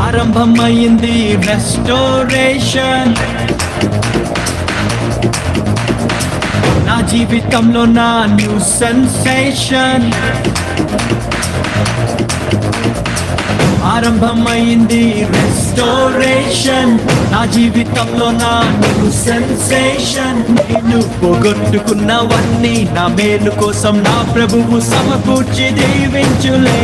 ఆరంభమైంది రెస్టోరేషన్, నా జీవితంలో నా న్యూ సెన్సేషన్. ఆరంభమైంది రెస్టోరేషన్, నా జీవితంలో నా న్యూ సెన్సేషన్. నేను పోగొట్టుకున్నవన్నీ నా మేలు కోసం నా ప్రభువు సమకూర్చి దీవించులే.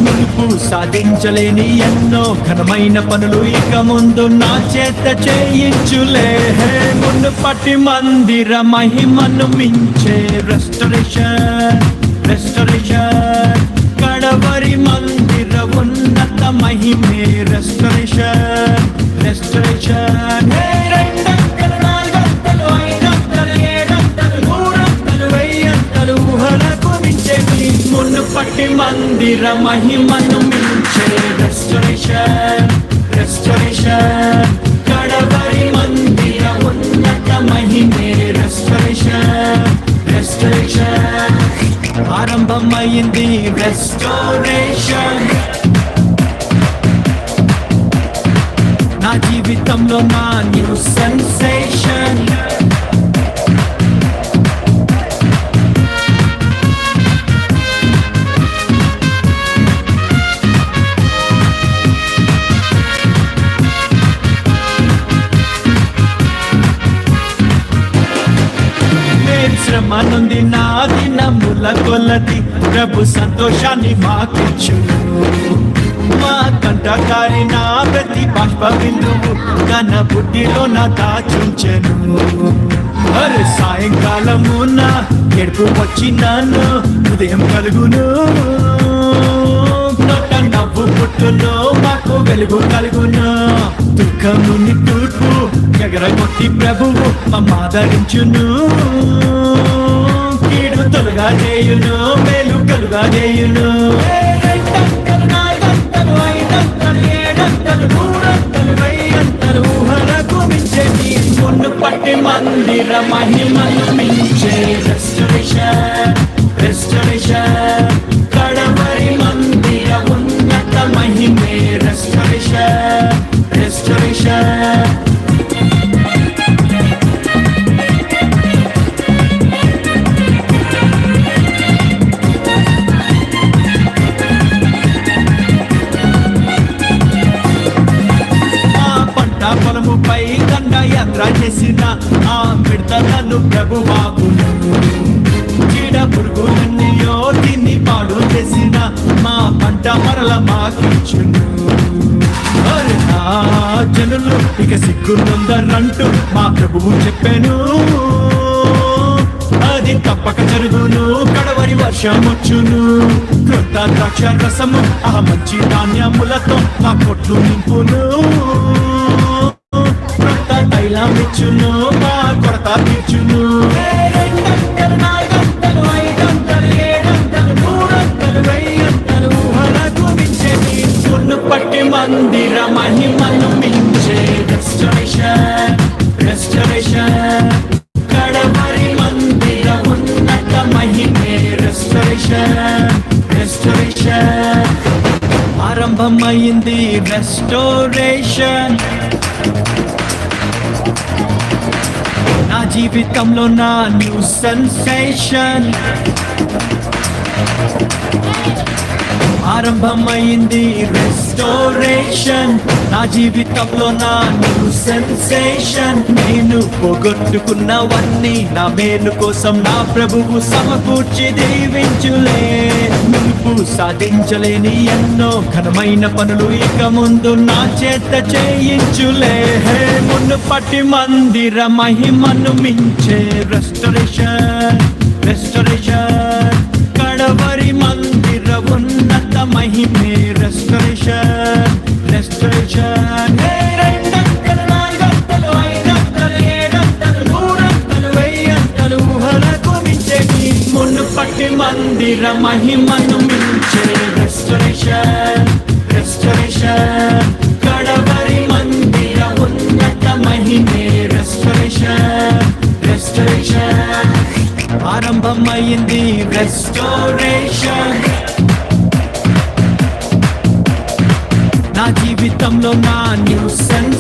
మునుపు సాధించలేని ఎన్నో ఘనమైన పనులు ఇక ముందు నా చేత చేయించులే. మునుపటి మందిర మహిమను మించే రెస్టరేషన్, రెస్టరేషన్. కడవరి మందిర ఉన్నత మహిమే రెస్టరేషన్, రెస్టరేషన్. 200, 400, 500, 700, 300, 1000 ఊహలకు మించే మునుపటి మందిర మహిమను మించే రెస్టరేషన్, రెస్టరేషన్. కడవరి మందిర ఉన్నత మహిమే రెస్టరేషన్, రెస్టరేషన్. ఆరంభమైంది రెస్టోరేషన్, నా జీవితంలో నా న్యూ సెన్సేషన్. శ్రమనుంది నా దినముల కొలది, ప్రభు సంతోషాన్ని మాకిచ్చును. మా కంటకారి నా ప్రతి బాష్ప బిందువు తన బుద్ధిలో నా దాచుంచెను. అరే సాయంకాలము నా ఎడుపు వచ్చినాను, ఉదయం కలుగును. నోట నవ్వు పుట్టును, మాకు వెలుగు కలుగును. దుఃఖము నిట్టూర్పు ఎగరగొట్టి ప్రభువు మమ్మాదరించును. కీడు తొలగా చేయును, మేలు కలుగా చేయును. 200, 400, 500, 700, 300, 1000 ఊహలకు మించే మునుపటి మందిర మహిమను మించే రెస్టరేషన్, రెస్టరేషన్. కడవరి మందిర ఉన్నత మహిమే రెస్టరేషన్, రెస్టరేషన్. పొలముపై దండయాత్ర చేసిన ఆ విడతలను ప్రభువాకును. చీడ పురుగులన్నీయో తిని పాడు చేసిన మా పంట మరల మాకిచ్చును. నా జనులు ఇక సిగ్గునుందరంటూ మా ప్రభువు చెప్పాను. అది తప్పక జరుగును, కడవరి వర్షం వచ్చును. కృత ద్రాక్ష రసము ఆ మంచి ధాన్యములతో మా కొట్లు నింపును. కృత తైలమిచ్చును, మా కొరత తీర్చును. 200, 400, 500, 700, 300, 1000 ఊహలకు మించే మునుపటి మందిర మహిమను మించే రెస్టరేషన్, రెస్టరేషన్. కడవరి మందిర ఉన్నత మహిమే రెస్టరేషన్, రెస్టరేషన్. ఆరంభమైంది రెస్టోరేషన్, నా జీవితంలో నా న్యూ సెన్సేషన్. ఆరంభమైంది రెస్టోరేషన్, నా జీవితంలో నా న్యూ సెన్సేషన్. నేను పోగొట్టుకున్నవన్నీ నా మేలు కోసం నా ప్రభువు సమకూర్చి దీవించులే. మునుపు సాధించలేని ఎన్నో ఘనమైన పనులు ఇక ముందు నా చేత చేయించులే. మునుపటి మందిర మహిమను మించే రెస్టరేషన్, రెస్టరేషన్. కడవరి మందిర ఉన్నత మహిమే రెస్టరేషన్, రెస్టరేషన్. 200, 400, 500, 700, 300, 1000 ఊహలకు మించే మునుపటి మందిర మహిమను మించే రెస్టరేషన్. రెస్టరేషన్ రెస్టరేషన్ కడవరి మందిర ఉన్నత మహిమే రెస్టరేషన్ రెస్టరేషన్ ఆరంభమైంది రెస్టరేషన్ నా జీవితంలో నా న్యూ సెన్స్